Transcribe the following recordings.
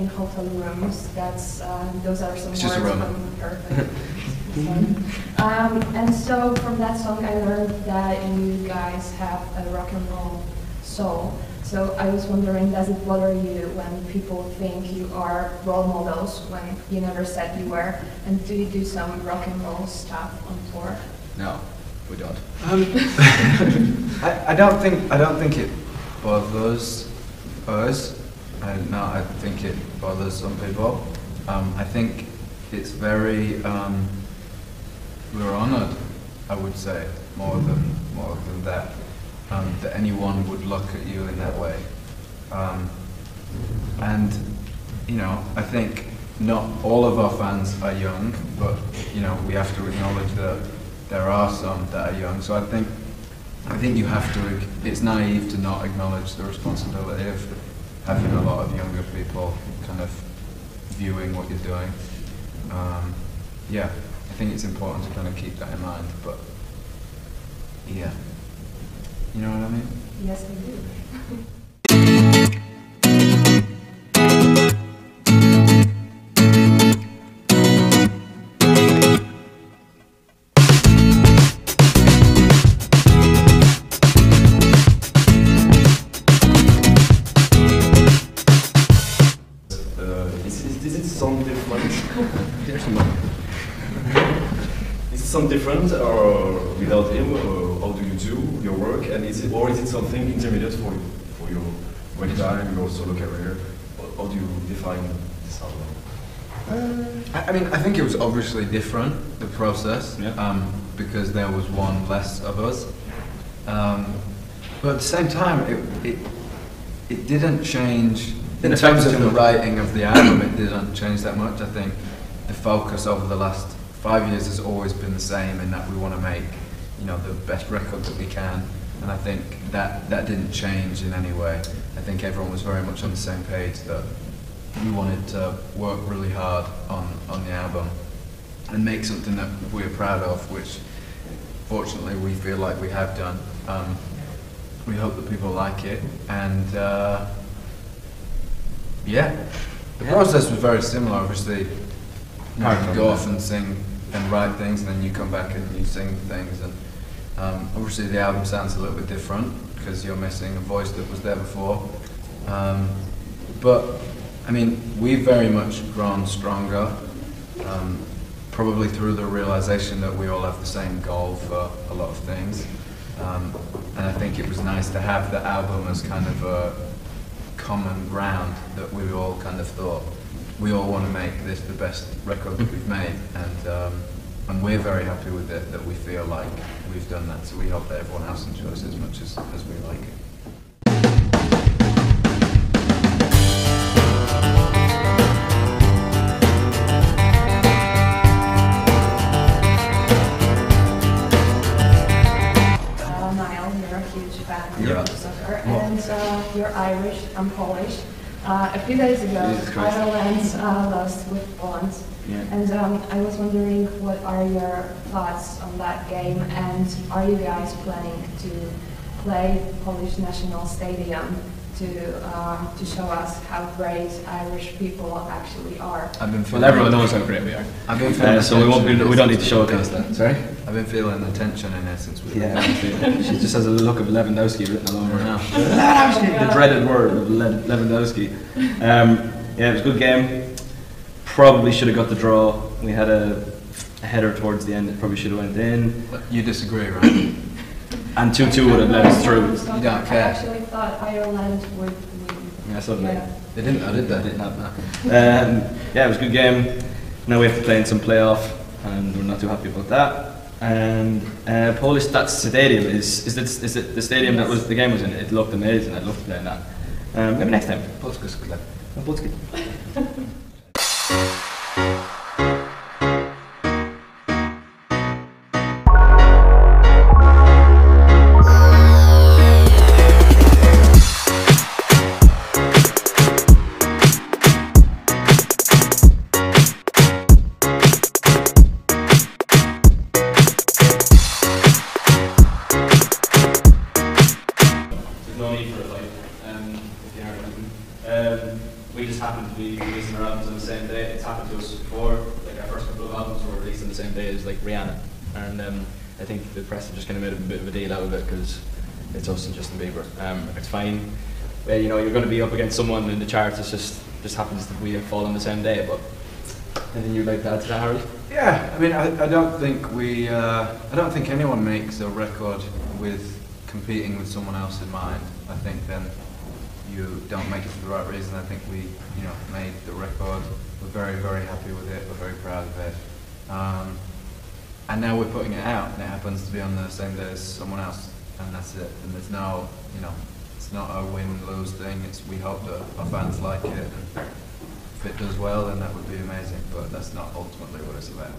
in hotel rooms. Those are some It's words just a room. from Perfect. And so from that song I learned that you guys have a rock and roll soul. So I was wondering, does it bother you when people think you are role models when you never said you were? And do you do some rock and roll stuff on tour? No, we don't. I don't think it bothers us. No, I think it bothers some people. I think it's very. We're honoured, I would say, more than that. That anyone would look at you in that way. And, you know, I think not all of our fans are young, but, you know, we have to acknowledge that there are some that are young. So I think you have to, it's naive to not acknowledge the responsibility of having a lot of younger people kind of viewing what you're doing. Yeah, I think it's important to kind of keep that in mind, but, yeah. You know what I mean? Yes, I do. Is it sound different? Is it sound different or without him? Or how do you do your work? And is it something intermediate for your work time, your solo career? How do you define this album? I mean, I think it was obviously different, the process, because there was one less of us. But at the same time, it didn't change. In terms of the writing of the album, it didn't change that much. I think the focus over the last 5 years has always been the same, in that we want to make, you know, the best record that we can. And I think that didn't change in any way. I think everyone was very much on the same page that we wanted to work really hard on the album and make something that we're proud of, which fortunately we feel like we have done. We hope that people like it, and yeah, the process was very similar. Obviously, you go off and sing and write things, and then you come back and you sing things, and obviously the album sounds a little bit different because you're missing a voice that was there before. But I mean, we've very much grown stronger, probably through the realization that we all have the same goal for a lot of things. And I think it was nice to have the album as kind of a common ground, that we all kind of thought, we all want to make this the best record that we've made, and we're very happy with it, that we feel like we've done that, so we hope that everyone else enjoys it as much as we like it. Niall, you're a huge fan Yeah. of soccer, and you're Irish, I'm Polish. A few days ago, Ireland lost with Poland, and I was wondering, what are your thoughts on that game, and are you guys planning to play Polish National Stadium to show us how great Irish people actually are? Well, everyone knows how great we are. I've been feeling so we don't need to showcase that. Sorry? I've been feeling the tension in there since we She just has a look of Lewandowski written all over her. now. The dreaded word of Lewandowski. Yeah, it was a good game. Probably should have got the draw. We had a header towards the end that probably should have went in. You disagree, right? And 2-2 would have led us through. You don't care. I actually thought Ireland would win. Yeah, so Yeah. They didn't, I did that. didn't have that. Yeah, it was a good game. Now we have to play in some playoff, and we're not too happy about that. And Polish, that stadium is it the stadium that was the game was in? It looked amazing. I'd love to play in that. Maybe next time. Polska sklep. Polski. We just happened to be releasing our albums on the same day. It's happened to us before. Like our first couple of albums were released on the same day as like Rihanna, and I think the press just kind of made a bit of a deal out of it because it's us and Justin Bieber. It's fine. You know, you're going to be up against someone in the charts. It just happens that we fall on the same day. But anything you'd like to add to that, Harry? Yeah, I mean, I don't think I don't think anyone makes a record with competing with someone else in mind. I think then you don't make it for the right reason. I think we, you know, made the record. We're very, very happy with it. We're very proud of it. And now we're putting it out, and it happens to be on the same day as someone else, and that's it. And there's no, you know, it's not a win-lose thing. It's we hope that our fans like it, and if it does well, then that would be amazing. But that's not ultimately what it's about.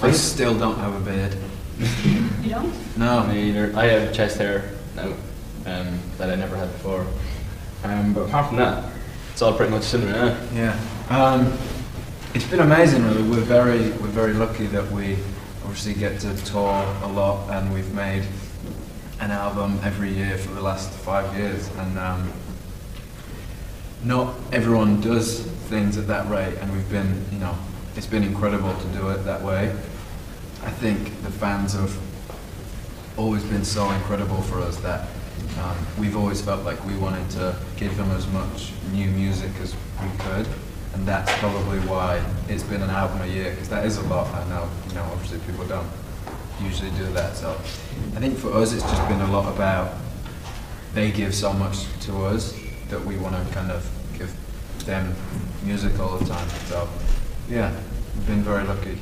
I still don't have a beard. You don't? No. Me either. I have chest hair now that I never had before. But apart from that, it's all pretty much similar. Yeah. It's been amazing, really. We're very lucky that we obviously get to tour a lot, and we've made an album every year for the last 5 years, and not everyone does things at that rate, and we've been, you know, it's been incredible to do it that way. I think the fans have always been so incredible for us that we've always felt like we wanted to give them as much new music as we could, and that's probably why it's been an album a year, because that is a lot. I know, you know, obviously people don't usually do that, so I think for us it's just been a lot about they give so much to us that we want to kind of give them music all the time. So yeah, we've been very lucky.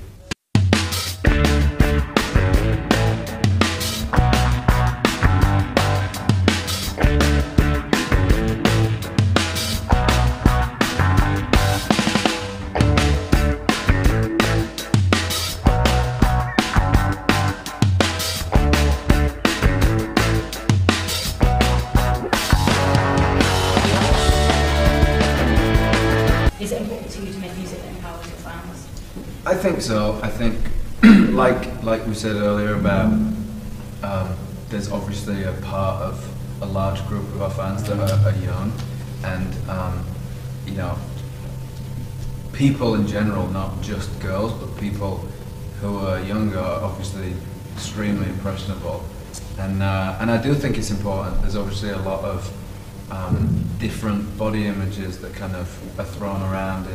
Is it important to you to make music that empowers your fans? I think so. I think, like we said earlier about, there's obviously a part of a large group of our fans that are young, and you know, people in general, not just girls, but people who are younger are obviously extremely impressionable, and I do think it's important. There's obviously a lot of different body images that kind of are thrown around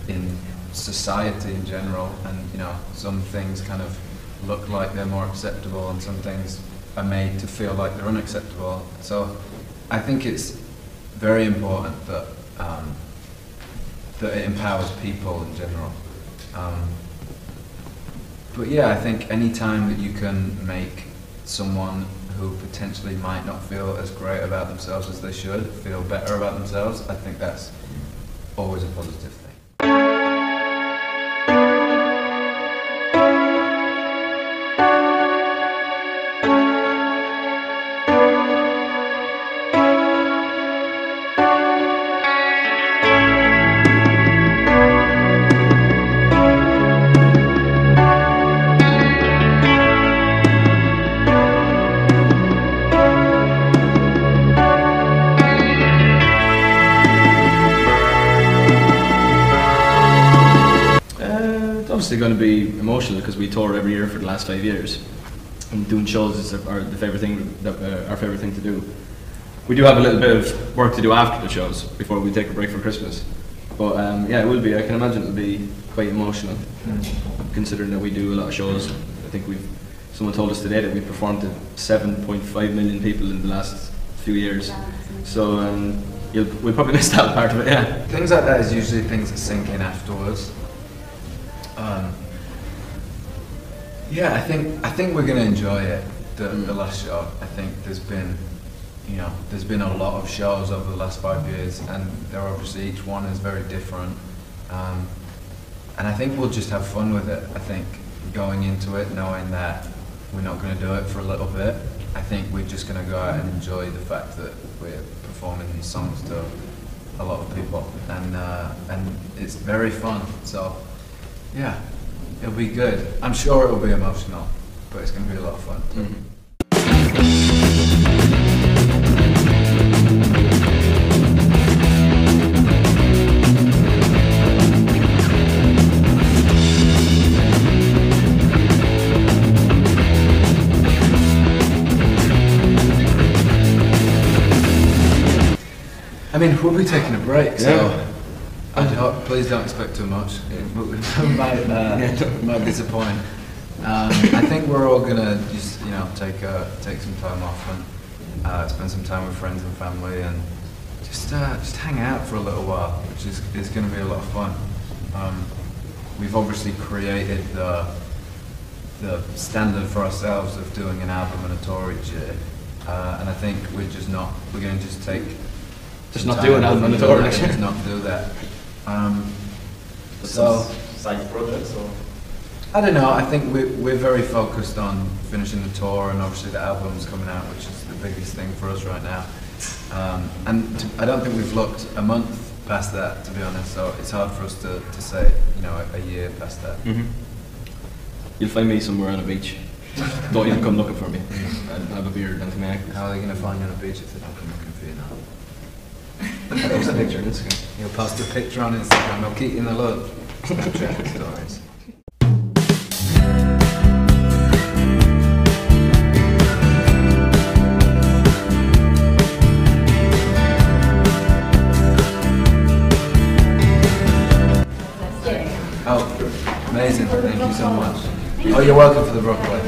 in society in general, and you know, some things kind of look like they're more acceptable, and some things are made to feel like they're unacceptable. So I think it's very important that that it empowers people in general. But yeah, I think any time that you can make someone who potentially might not feel as great about themselves as they should feel better about themselves, I think that's always a positive thing. Going to be emotional because we tour every year for the last 5 years, and doing shows is our favorite thing to do. We do have a little bit of work to do after the shows before we take a break for Christmas, but yeah, it will be. I can imagine it'll be quite emotional, considering that we do a lot of shows. I think someone told us today that we performed to 7.5 million people in the last few years, so we'll probably miss that part of it. Yeah, things like that is usually things that sink in afterwards. Yeah, I think we're going to enjoy it. The last show. I think there's been a lot of shows over the last 5 years, and they're obviously each one is very different. And I think we'll just have fun with it. I think going into it knowing that we're not going to do it for a little bit, I think we're just going to go out and enjoy the fact that we're performing these songs to a lot of people, and it's very fun. So yeah, it'll be good. I'm sure it'll be emotional, but it's going to be a lot of fun. Mm-hmm. I mean, we'll be taking a break, so please don't expect too much. It might disappoint. I think we're all gonna just, take some time off and spend some time with friends and family, and just hang out for a little while, which is going to be a lot of fun. We've obviously created the standard for ourselves of doing an album and a tour each year, and I think we're going to just take. Just not do an album and a tour next year. Just not do that. So side projects or? I don't know. I think we're very focused on finishing the tour, and obviously the album's coming out, which is the biggest thing for us right now. I don't think we've looked a month past that, to be honest. So it's hard for us to say, a year past that. Mm-hmm. You'll find me somewhere on a beach. Don't even come looking for me. I'll have a beard and something. How are they going to find you on a beach if they don't come looking for you now? I'll post a picture on Instagram. You'll post a picture on Instagram. I'll keep you in the loop. Snapchat stories. Oh, amazing. Thank you so much. Oh, you're welcome for the Broadway.